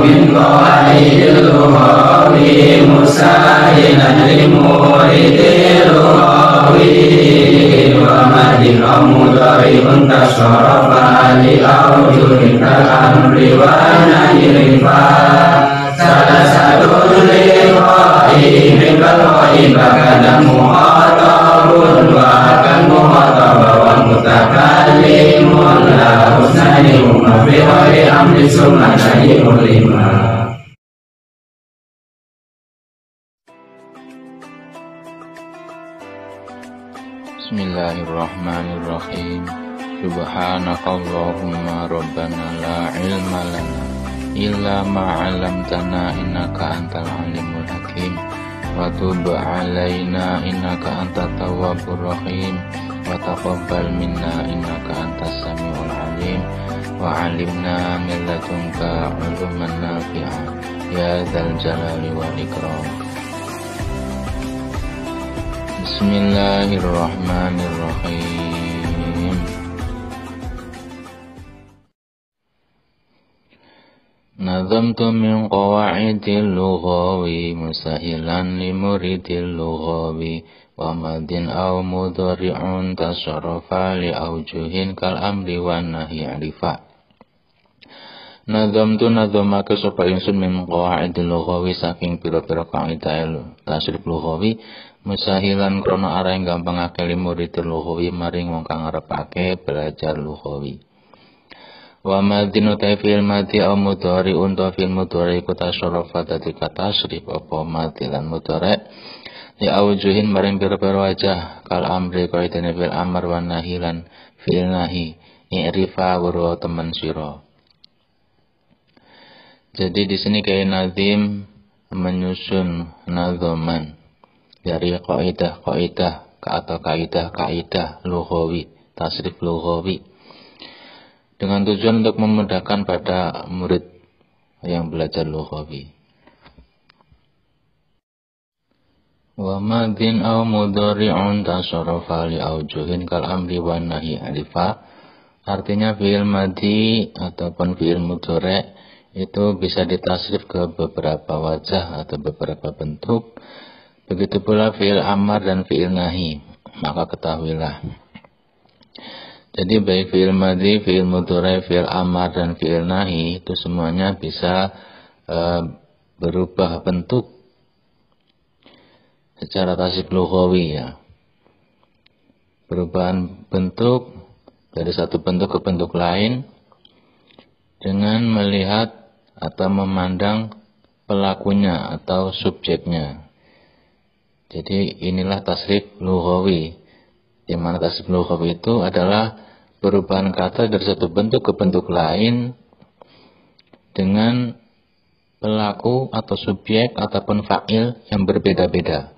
min qawaidil lughawi musahilan li muridil lughawi wa madin mudhari'un tasarrafa li awjuhin kal amri wa nahyi salah satu liqa'i min qawaid bakal muhatabun wa akan muhataba wa mutakallimun la husnani huma fi ghairi amri summa syai'un lima. Bismillahirrahmanirrahim. Subhanakallahumma rabbana la ilma lana illa ma 'allamtana innaka antal alimul hakim wa tub 'alaina innaka antat tawwabur rahim wa taqabbal minna innaka antas samiul alim wa 'allimna min ladunka 'uluman nafi'ah ya dzal jalali wal ikram. Bismillahirrahmanirrahim. Nazamtu min qawaidil lughawi musahilan li muridil lughawi wa madin aw mudhari'un tasarrafa li aujuhin kal amri wan nahyi arifa. Nazamtu nazamake sapa ingsun min qawaidil lughawi saking pira-pira kaidah tasrif lughawi musahilan krana areng gampangake li muridil lughawi maring wong kang ngarepake belajar lughawi. Wa madin utai fil madi au mudhari unta fil mudhari ku tasarrafa dadi katasrif apa madi lan mudhari li aujuhin maring pira-pira wajah kal amri kaitane fil amr wan nahi lan fil nahi i'rifa wa temen sira. Jadi di sini kayak nazim menyusun nazoman dari kaidah atau kaidah lughawi, tasrif lughawi, dengan tujuan untuk memudahkan pada murid yang belajar lughawi. Wa madin aw mudhari'un tasarrafa li aujuhin kal amri wan nahyi alifa. Artinya fi'il madi ataupun fi'il mudhari' itu bisa ditasrif ke beberapa wajah atau beberapa bentuk. Begitu pula fi'il amar dan fi'il nahi. Maka ketahuilah, jadi baik fi'il madhi, fi'il mudhari', fi'il amar dan fi'il nahi itu semuanya bisa berubah bentuk secara tasrif lughawi ya. Perubahan bentuk dari satu bentuk ke bentuk lain dengan melihat atau memandang pelakunya atau subjeknya. Jadi inilah tasrif lughawi. Di mana tasrif lughawi itu adalah perubahan kata dari satu bentuk ke bentuk lain dengan pelaku atau subjek ataupun fa'il yang berbeda-beda.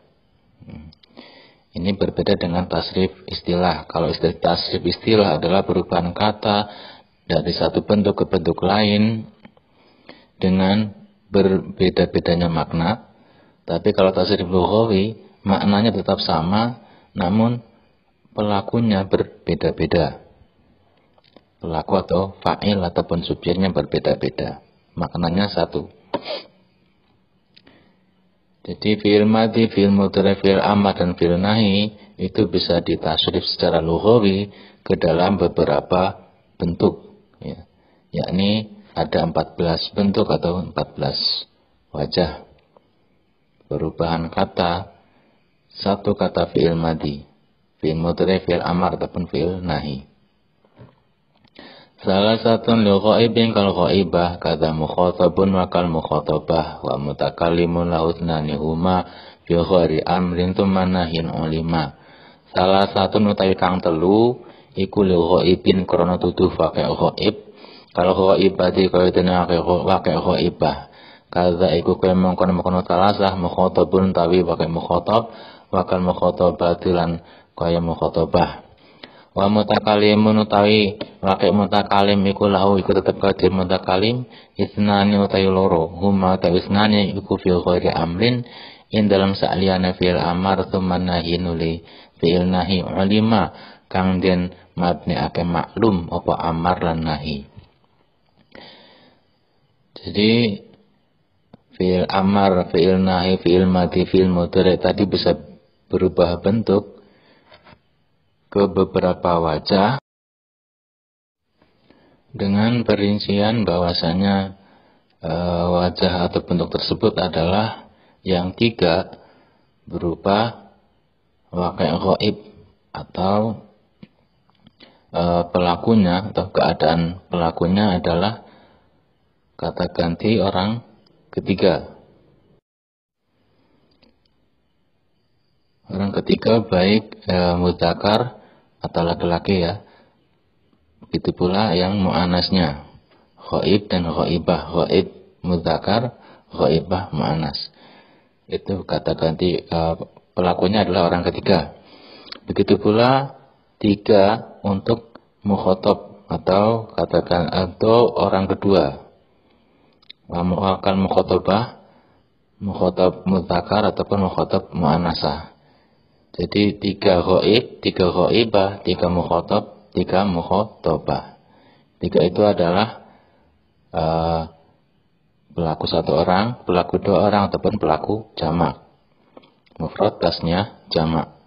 Ini berbeda dengan tasrif istilah. Kalau istilah tasrif istilah adalah perubahan kata dari satu bentuk ke bentuk lain dengan berbeda-bedanya makna. Tapi kalau tasrif lughawi maknanya tetap sama, namun pelakunya berbeda-beda. Pelaku atau fa'il ataupun subjeknya berbeda-beda. Maknanya satu. Jadi fi'il madhi, fi'il mudhari', fi'il amar dan fi'il nahi itu bisa ditasrif secara lughawi ke dalam beberapa bentuk. Ya. Yakni ada 14 bentuk atau 14 wajah. Perubahan kata, satu kata fi'il madhi, fi'il mudhari', fi'il amar ataupun fi'il nahi. Salah satu lighaibin kal ghaibah kadza mukhatabun wa kal mukhatabah wa mutakallimun lahutnani huma fi ghairi amrin tumanahin ulima. Salah satu utawi kang telu iku lighaibin krana tuduh pakai ghaib. Kalau ghaibah di kaya dene pakai ghaibah. Kadza iku kaya mengkono-mengkono salasah mukhatabun tawi pakai mukhatab wa kal mukhatabatilan kaya mukhatabah. Wa mutakallimun utawi wakai mutakalim iku lahu iku tetep kadhe mutakalim isnani utawi loro huma utawi isnani iku fi ghairi amrin in dalam sa'liyane fi'il amar tsumma nahi nuli fi'il nahi ulima kang den mabniake maklum apa amar lan nahi. Jadi fi'il amar, fi'il nahi, fi'il madi, fi'il mudhari tadi bisa berubah bentuk ke beberapa wajah dengan perincian bahwasanya wajah atau bentuk tersebut adalah yang 3 berupa waqi' ghaib atau pelakunya atau keadaan pelakunya adalah kata ganti orang ketiga. Orang ketiga baik mudzakkar atau laki-laki ya. Begitu pula yang mu'anasnya, ghaib dan ghaibah. Ghaib mudzakkar, ghaibah mu'anas. Itu kata ganti pelakunya adalah orang ketiga. Begitu pula 3 untuk mukhatab atau katakan atau orang kedua. Akan mukhatabah, mukhatab mudzakkar ataupun mukhatab mu'annasah. Jadi 3 ghaib, 3 ghaibah, 3 mukhatab, 3 mukhatabah. 3 itu adalah pelaku 1 orang, pelaku 2 orang ataupun pelaku jamak. Mufrad tasnya jamak.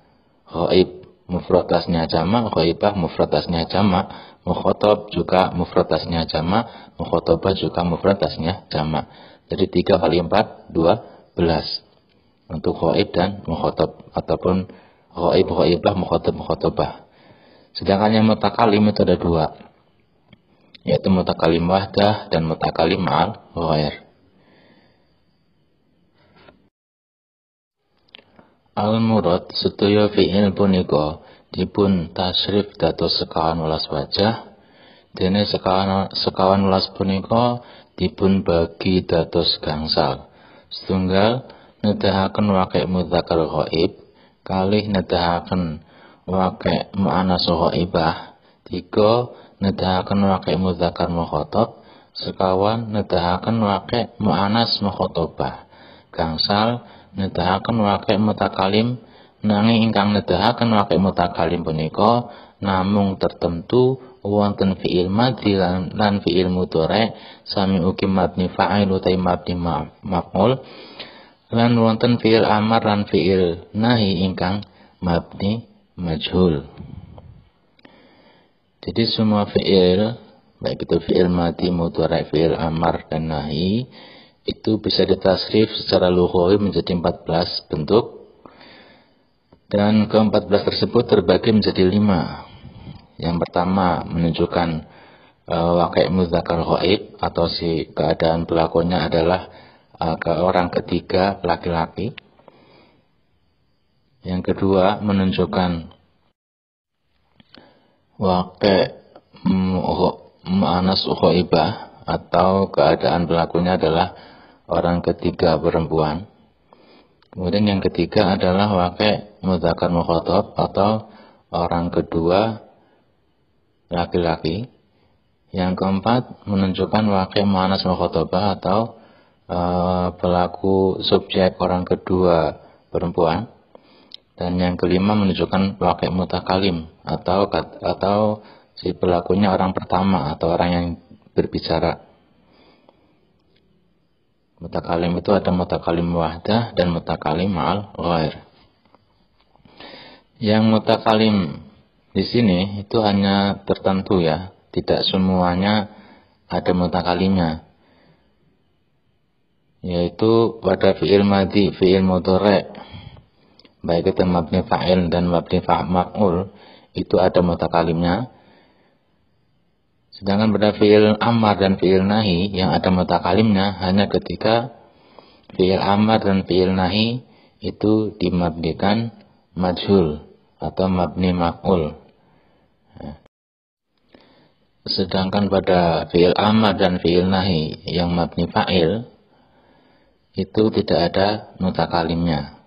Ghaib mufrad tasnya jamak, ghaibah mufrad tasnya jamak, mukhatab juga mufrad tasnya jamak, mukhatabah juga mufrad tasnya jamak. Jadi 3 kali 4 12 untuk ghaib dan mukhatab ataupun ghaib, ghaibah, mukhatab, mukhatabah. Sedangkan yang mutakalim itu ada 2, yaitu mutakalim wahdah dan mutakalim ma'al ghair. Al-murad sedaya fi'il punika dipun tasrif dados sekawan welas wajah. Dene sekawan welas punika dipun bagi dados gangsal. Setunggal nedahaken waqi' mudzakkar ghaib, kalih nedahaken waqi' mu'annas ghaibah, 3 nedahaken waqi' mudzakkar mukhatab, sekawan nedahaken waqi' mu'annas mukhatabah. Gangsal nedahaken waqi' mutakalim, nanging ingkang nedahaken waqi' mutakalim punika namung tertentu wonten fi'il madhi lan fi'il mudhari, sami ugi mabni fa'il utawi mabni maf'ul, lan wonten fi'il amar lan fi'il nahi ingkang mabni majhul. Jadi semua fi'il, baik itu fi'il madhi, mudhari, fi'il amar dan nahi, itu bisa ditasrif secara lughawi menjadi 14 bentuk, dan ke-14 tersebut terbagi menjadi 5. Yang pertama menunjukkan waqi' mudzakkar ghaib atau si keadaan pelakunya adalah ke orang ketiga laki-laki. Yang kedua menunjukkan waqi' mu'annas ghaibah atau keadaan pelakunya adalah orang ketiga perempuan. Kemudian yang ketiga adalah waqi' mudzakkar mukhatab atau orang kedua laki-laki. Yang keempat menunjukkan waqi' mu'annas mukhatabah atau pelaku subjek orang kedua perempuan. Dan yang kelima menunjukkan waqi' mutakalim atau si pelakunya orang pertama atau orang yang berbicara. Mutakalim itu ada mutakalim wahdah dan mutakalim ma'al ghair. Yang mutakalim di sini itu hanya tertentu ya, tidak semuanya ada mutakalimnya. Yaitu pada fi'il madhi, fi'il mudhari, baik itu mabni fa'il dan mabni maf'ul, itu ada mutakalimnya. Sedangkan pada fi'il amar dan fi'il nahi yang ada mutakalimnya hanya ketika fi'il amar dan fi'il nahi itu dimabnikan majhul atau mabni maf'ul. Sedangkan pada fi'il amar dan fi'il nahi yang mabni fa'il itu tidak ada mutakalimnya.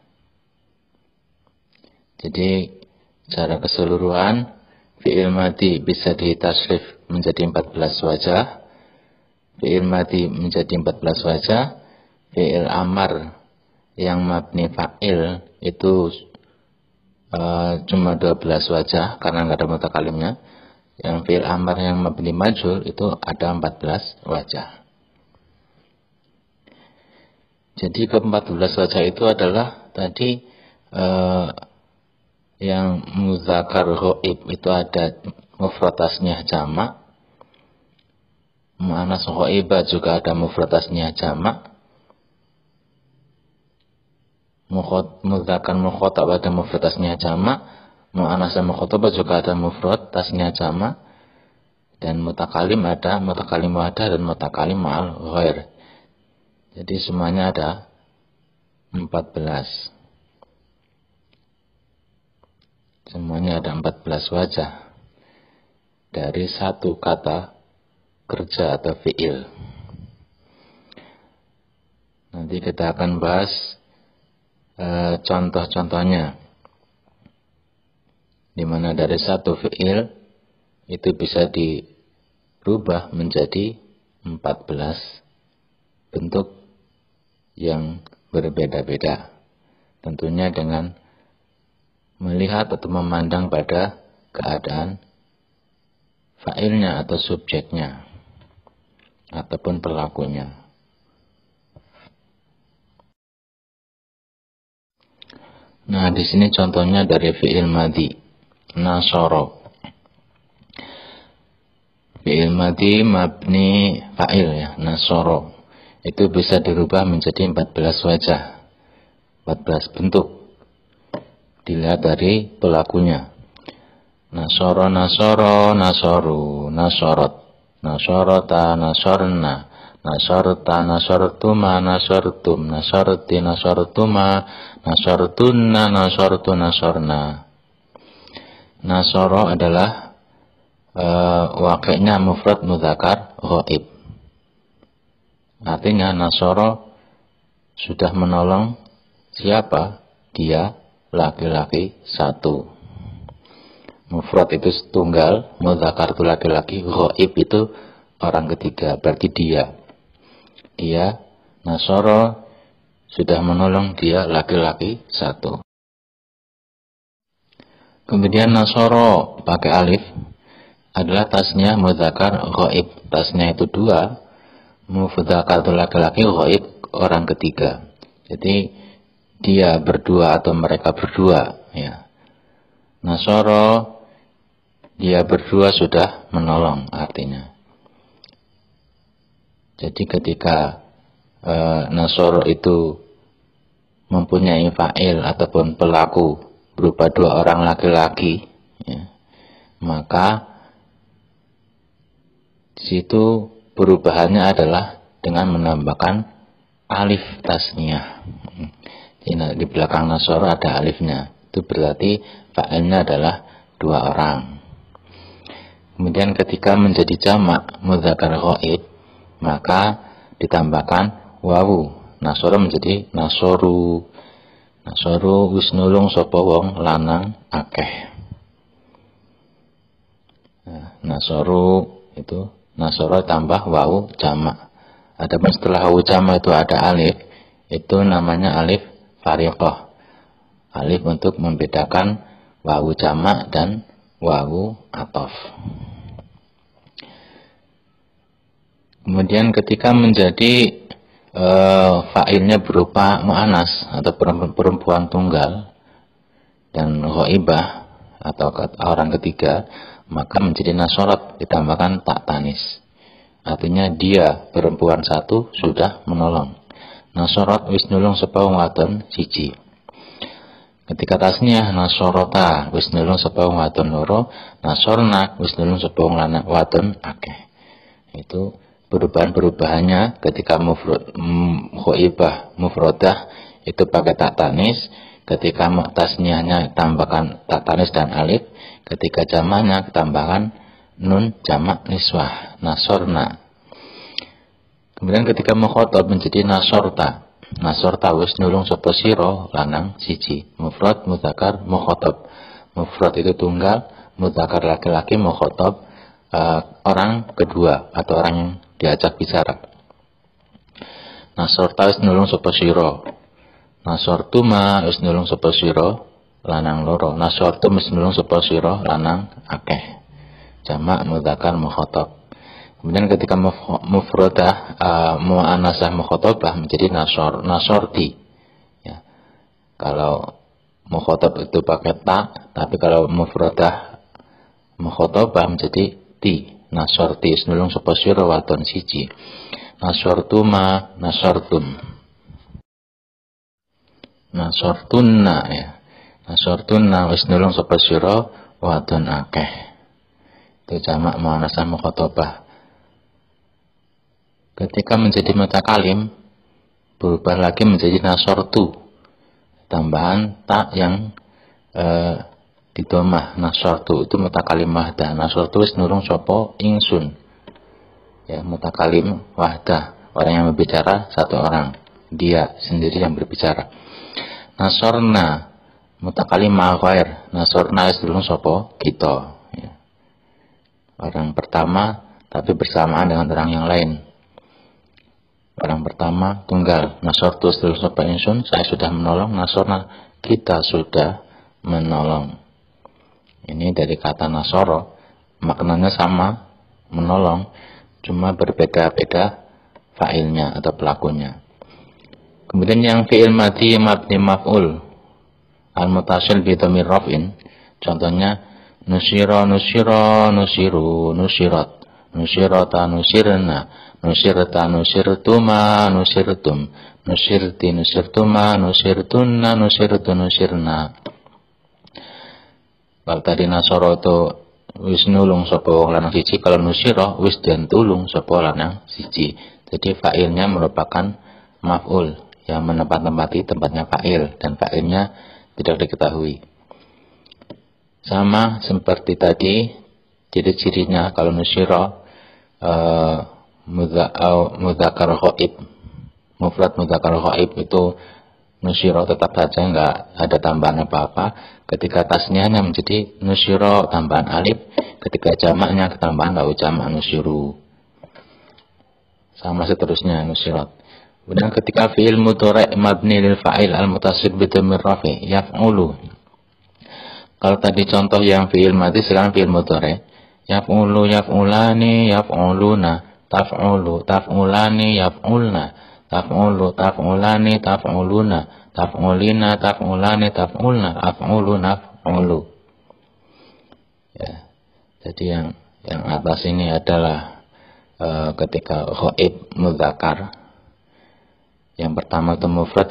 Jadi secara keseluruhan fi'il madhi bisa ditasrif menjadi 14 wajah, fi'il madhi menjadi 14 wajah, fi'il amar yang mabni fa'il itu cuma 12 wajah karena nggak ada mutakalimnya. Yang fi'il amar yang mabni majhul itu ada 14 wajah. Jadi ke-14 wajah itu adalah tadi yang muzakkar ghaib itu ada mufrad tasniyah jamak, muannas ghaibah juga ada mufrad tasniyah jamak, muzakkar mukhatab ada mufrad tasniyah jamak, muannas mukhatabah juga ada mufrad tasniyah jamak, dan mutakalim ada mutakalim wadah dan mutakalim ma'al ghair. Jadi semuanya ada 14. Semuanya ada 14 wajah dari satu kata kerja atau fi'il. Nanti kita akan bahas contoh-contohnya, di mana dari satu fi'il itu bisa dirubah menjadi 14 bentuk yang berbeda-beda, tentunya dengan melihat atau memandang pada keadaan fa'ilnya atau subjeknya ataupun pelakunya. Nah, di sini contohnya dari fi'il madhi, nasoro. Fi'il madhi mabni fa'il ya, nasoro. Itu bisa dirubah menjadi 14 wajah, 14 bentuk. Dilihat dari pelakunya. Nasoro, nasoro, nasoru, nasorot, nasorota, nasorna, nasorta, nasortuma, nasortum, nasorti, nasortuma, nasortunna, nasortu, nasorna. Nasoro adalah wakilnya mufrad mudzakkar ghaib. Artinya nasoro sudah menolong siapa? Dia laki-laki satu. Mufrad itu tunggal, mudzakkar itu laki-laki, ghaib itu orang ketiga, berarti dia. Dia nasoro sudah menolong dia laki-laki satu. Kemudian nasoro pakai alif adalah tasnya mudzakkar ghaib. Tasnya itu dua, mudzakkar itu laki-laki, ghaib orang ketiga. Jadi dia berdua atau mereka berdua ya. Nasoro dia berdua sudah menolong artinya. Jadi ketika nasoro itu mempunyai fa'il ataupun pelaku berupa dua orang laki-laki ya, maka di situ perubahannya adalah dengan menambahkan alif tasniyah. Di belakang nasoro ada alifnya. Itu berarti fa'ilnya adalah dua orang. Kemudian ketika menjadi jamak mudzakkar ghaib, maka ditambahkan wawu. Nasoro menjadi nasoru. Nasoru wis nulung sapa wong lanang akeh. Nah, nasoru itu nasoro tambah wawu jamak. Adapun setelah wawu jamak itu ada alif, itu namanya alif fariqah. Alif untuk membedakan wawu jamak dan wawu ataf. Kemudian ketika menjadi fa'ilnya berupa mu'annas atau perempuan tunggal dan ghaibah atau orang ketiga, maka menjadi nasorat ditambahkan tak tanis. Artinya dia perempuan satu sudah menolong. Nasorat wis nulung sapa wadon siji. Ketika tasniyah nasorota wis nulung sapa wadon loro, nasorna wis nulung sapa lanang wadon akeh. Itu perubahan-perubahannya ketika ghaibah mufradah itu pakai tak tanis, ketika tasniyahnya tambahkan tak tanis dan alif, ketika jamaknya tambahkan nun jamak niswah, nasorna. Kemudian ketika mukhatab menjadi nasorta. Nasorta wis nulung sapa sira lanang siji. Mufrad mudzakkar mukhatab. Mufrad itu tunggal, mudzakkar laki-laki, mukhatab orang kedua atau orang yang diajak bicara. Nasorta wis nulung sapa sira. Nasortuma wis nulung sapa sira lanang loro. Nasortum wis nulung sapa sira lanang akeh. Jamak mudzakkar mukhatab. Kemudian ketika mufradah muannasah mukhatabah menjadi nasorti. Ya. Kalau mukhatab itu pakai ta, tapi kalau mufradah mukhatabah menjadi ti. Nasorti senulung sapa sira wadon siji. Nasortuma, nasortum. Nasortunna ya. Nasortunna wis nulung sapa sira wadon akeh. Itu jamak muannasah mukhatabah. Ketika menjadi mutakalim berubah lagi menjadi nasortu. Tambahan tak yang di domah. Nasortu itu mutakalim wahdah. Nasortu wis nulung sapa ingsun. Ya, mutakalim wahdah, orang yang berbicara satu orang, dia sendiri yang berbicara. Nasorna mutakalim ma'ghair. Nasorna wis nulung sapa kita, ya. Orang pertama tapi bersamaan dengan orang yang lain. Orang pertama tunggal. Nasortu wis nulung sapa ingsun, saya sudah menolong. Nasorna, kita sudah menolong. Ini dari kata nasoro, maknanya sama, menolong, cuma berbeda-beda fa'ilnya atau pelakunya. Kemudian yang fi'il madhi mabni maf'ul al-mutasil bi dhamir raf'in, contohnya nusira nusira nusiru nusirat, nusirata nusirna, nusirta nusirtuma nusirtum, nusirti nusirtuma nusirtunna nusirtu nusirna. Kalau tadi nasoro itu wis nulung sapa wong lanang siji, kalau nusira wis den tulung sapa lanang siji. Jadi fa'ilnya merupakan maf'ul yang menempati tempatnya fa'il dan fa'ilnya tidak diketahui. Sama seperti tadi, ciri-cirinya kalau nusira mudzakkar ghaib, mufrad mudzakkar ghaib itu nusira tetap saja enggak ada tambahan apa-apa. Ketika tasniahnya menjadi nusira tambahan alif, ketika jamaknya tambahan lau jamak nusiru. Sama seterusnya nusirat. Kemudian ketika fi'il mudhari' mabni lil fa'il al-muttasil bi dhamir rafi' yaf'ulu. Kalau tadi contoh yang fi'il madhi, sekarang fi'il mudhari'. Yaf'ulu yaf'ulani yaf'uluna, taf'ulu taf'ulani yaf'ulna, taf'ulu taf'ulani taf'uluna, taf'ulina taf'ulani taf'ulna, af'ulu naf'ulu. Ya. Jadi yang atas ini adalah ketika ghaib mudzakkar. Yang pertama itu mufrad,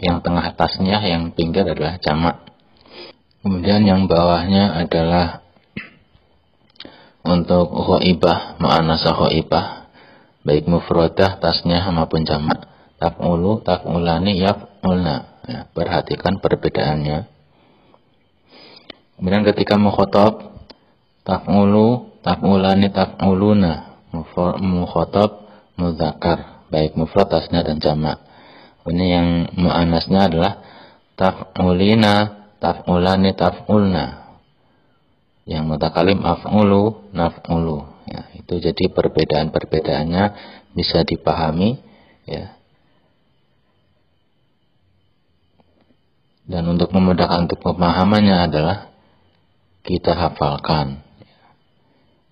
yang tengah atasnya, yang pinggir adalah jamak. Kemudian yang bawahnya adalah untuk ghaibah, muannasah ghaibah, baik mufradah, tasnya maupun jamak. Taf'ulu, taf'ulani, yaf'ulna. Ya, perhatikan perbedaannya. Kemudian ketika mukhatab, taf'ulu, taf'ulani, taf'uluna. Mukhatab mudzakkar, baik mufrad, tasnya dan jamak. Ini yang muannasnya adalah taf'ulina, taf'ulani, taf'ulna. Yang mutakalim af'ulu, naf'ulu. Ya, itu jadi perbedaan-perbedaannya bisa dipahami, ya. Dan untuk memudahkan untuk pemahamannya adalah kita hafalkan.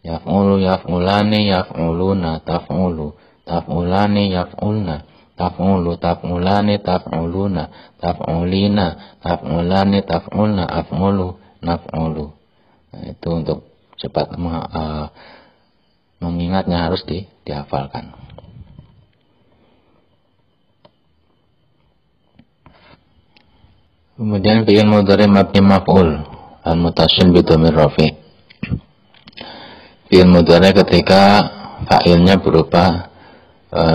Yaf'ulu, yaf'ulani, yaf'uluna, taf'ulu, taf'ulani, yaf'ulna, taf'ulu, taf'ulani, taf'uluna, taf'ulina, taf'ulani, taf'ulna, af'ulu, naf'ulu. Nah, itu untuk cepat mengingatnya harus dihafalkan. Kemudian fi'il mudhari' mabni maf'ul al-muttasil bi dhamir rafi'. Fi'il mudhari' ketika fa'ilnya berupa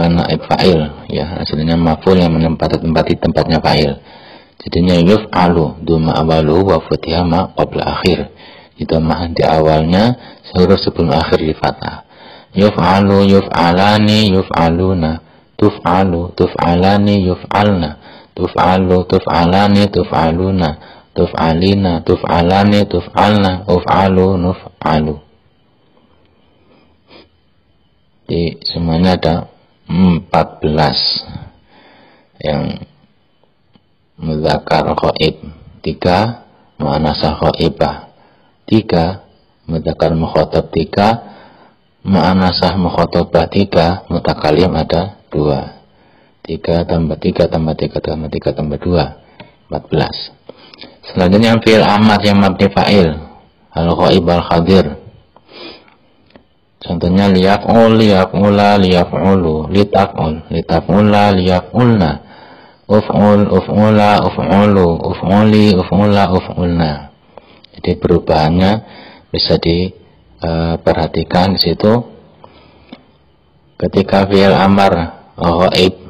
naib fa'il, ya, aslinya maf'ul yang menempati tempatnya fa'il. Jadinya yuf'alu duma awalu wa futiha ma qabla akhir. Dhamma di awalnya, huruf sebelum akhir di fathah. Yuf'alu, yuf'alani, yuf'aluna, tuf'alu, tuf'alani, yuf'alna, tuf'alu, tuf'alani, tuf'aluna, tuf'alina, tuf'alani, tuf'alna, uf'alu, nuf'alu. Jadi semuanya ada 14 yang mudzakkar ghaib, 3 muannasah ghaibah, 3 mudzakkar mukhatab, 3 mu'anasah mukhatabah 3, mutakalim ada 2. 3 tambah 3 tambah 3 tambah 3 tambah 2, 14. Selanjutnya fi'il amar yang mabni fa'il, al-ghaib al-hadir. Contohnya liyaf'ul, liyaf'ula, liyaf'ulu, litaf'ul, litaf'ula, liyaf'ulna, uf'ul, uf'ula, uf'ulu, uf'uli, uf'ula, uf'ulna. Jadi perubahannya bisa diperhatikan di situ. Ketika fi'il amar ghaib,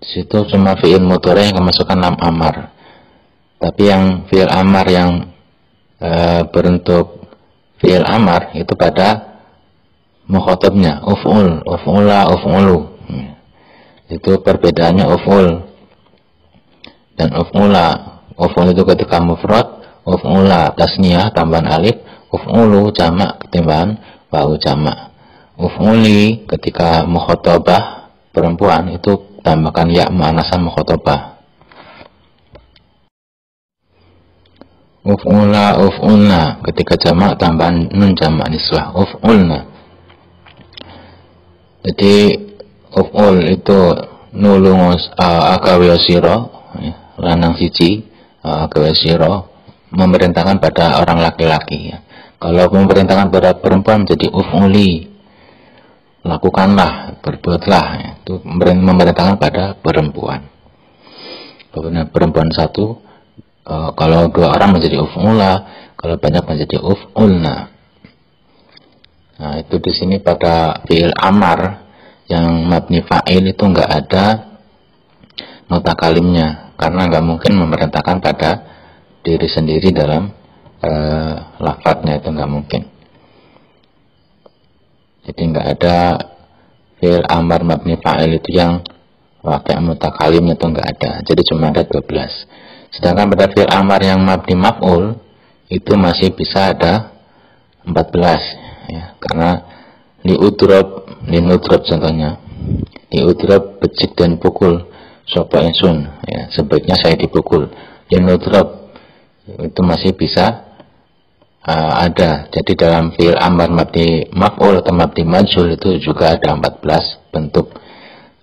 di situ cuma fi'il mudhari yang kemasukan lam amar. Tapi yang fi'il amar yang berbentuk fi'il amar itu pada mukhatabnya, uf'ul, uf'ula, uf'ulu. Itu perbedaannya uf'ul dan uf'ula. Uf'ul itu ketika mufrad, uf'ula tasniyah tambahan alif, uf'ulu jamak ketimbangan wawu jamak. Uf'uli ketika mukhatabah perempuan itu tambahkan ya mu'annasah mukhatabah. Uf'ula, uf'ulna ketika jamak tambahan nun jamak niswah, uf'ulna. Jadi uf'ul itu nulung agawe sira, lanang siji, agawe sira, memerintahkan pada orang laki-laki. Kalau memerintahkan pada perempuan jadi uf'uli, lakukanlah, berbuatlah. Itu memerintahkan pada perempuan. Perempuan satu, kalau 2 orang menjadi uf'ula, kalau banyak menjadi uf'ulna. Nah, itu di sini pada fi'il amar yang mabni fa'il itu enggak ada mutakalimnya, karena enggak mungkin memerintahkan pada diri sendiri dalam lafadznya, itu enggak mungkin. Jadi enggak ada fi'il amar mabni fa'il itu yang pakai mutakalimnya, itu enggak ada. Jadi cuma ada 12. Sedangkan pada fi'il amar yang mabni maf'ul itu masih bisa ada 14 ya, karena liudrob, linudrob contohnya. Liudrob becik dan pukul sapa insun ya, sebaiknya saya dipukul. Linudrob itu masih bisa ada. Jadi dalam fi'il amar mabni maf'ul atau mabni majhul itu juga ada 14 bentuk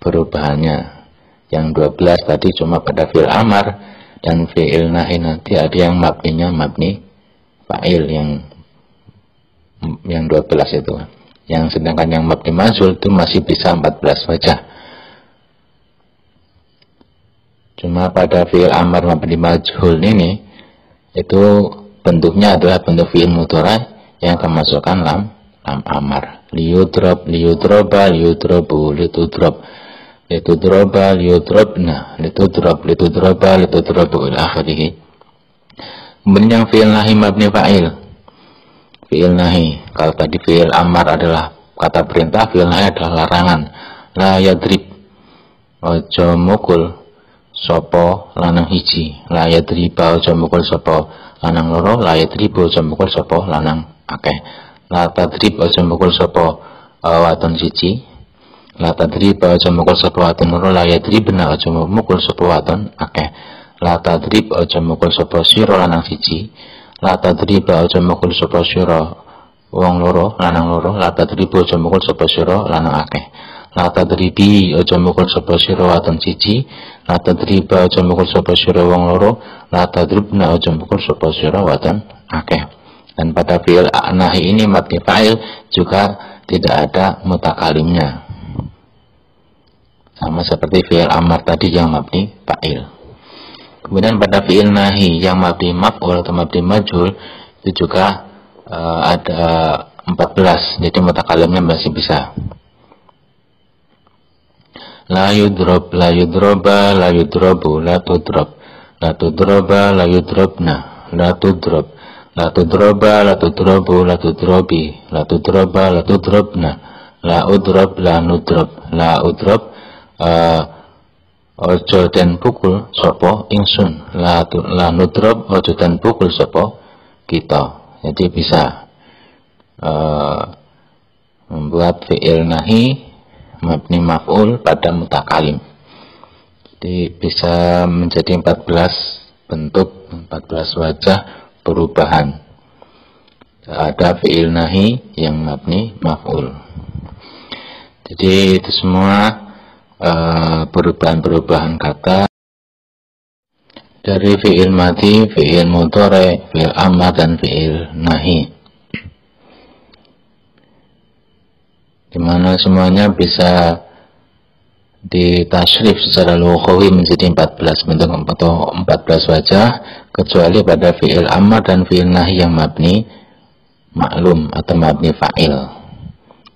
perubahannya. Yang 12 tadi cuma pada fi'il amar, dan fi'il nahi nanti ada yang mabninya mabni fa'il yang 12 itu. Yang sedangkan yang mabni majhul itu masih bisa 14 wajah. Cuma pada fi'il amar mabni majhul ini itu bentuknya adalah bentuk fi'il mudhari yang kemasukan lam amar. Liyudrob, liyudroba, liyudrobu, litudrob, litudroba, liyudrobna, litudrob, litudroba, litudrobu ila akhirih. Kemudian yang fi'il nahi mabni fa'il. Fi'il nahi, kalau tadi fi'il amar adalah kata perintah, fi'il nahi adalah larangan. La yadrib, ojo mukul sopo lanang hiji. La yadriba, ojo mukul sopo lanang loro. La yadribu, ojo mukul sopo lanang akeh. La tadrib, ojo mukul sopo waton siji. La tadriba, ojo mukul sopo waton loro. La yadribna, ojo mukul sopo waton akeh. La tadrib, ojo mukul sopo sira lanang siji. La tadriba, ojo mukul sopo sira wong loro lanang loro. La tadribu, ojo mukul sopo sira lanang akeh. La tadribi, ojo mukul sopo sira waton siji. La tadriba, ojo mukul sopo sira wong loro. La tadribna, ojo mukul sopo sira waton akeh. Dan pada fi'il nahi ini mabni fa'il juga tidak ada mutakalimnya, sama seperti fi'il amar tadi yang mabni fa'il. Kemudian pada fi'il nahi yang mabni maf'ul atau mabni majhul itu juga ada 14, jadi mutakalimnya masih bisa. La yudrob, la yudroba, la yudrobu, la tudrob, la tudroba, la yudrobna, la tudrob, la tudroba, la tudrobu, la tudrobi, la tudroba, la tudrobna, la udrob, la nudrob, la udrob, ojo den pukul sopo ingsun, la nudrob, ojo den pukul sopo kita. Jadi bisa membuat fi'il nahi mabni maf'ul pada mutakalim. Jadi bisa menjadi 14 bentuk, 14 wajah perubahan ada fi'il nahi yang mabni maf'ul. Jadi itu semua perubahan-perubahan kata dari fi'il madi, fi'il mudhari, fi'il amr dan fi'il nahi, dimana semuanya bisa ditasrif secara lughawi menjadi 14 bentuk atau 14 wajah, kecuali pada fi'il amr dan fi'il nahi yang mabni maklum atau mabni fa'il,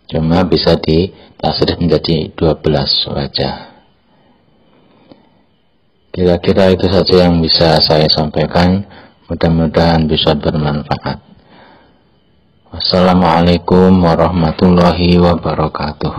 cuma bisa ditasrif menjadi 12 wajah. Kira-kira itu saja yang bisa saya sampaikan, mudah-mudahan bisa bermanfaat. Wassalamualaikum warahmatullahi wabarakatuh.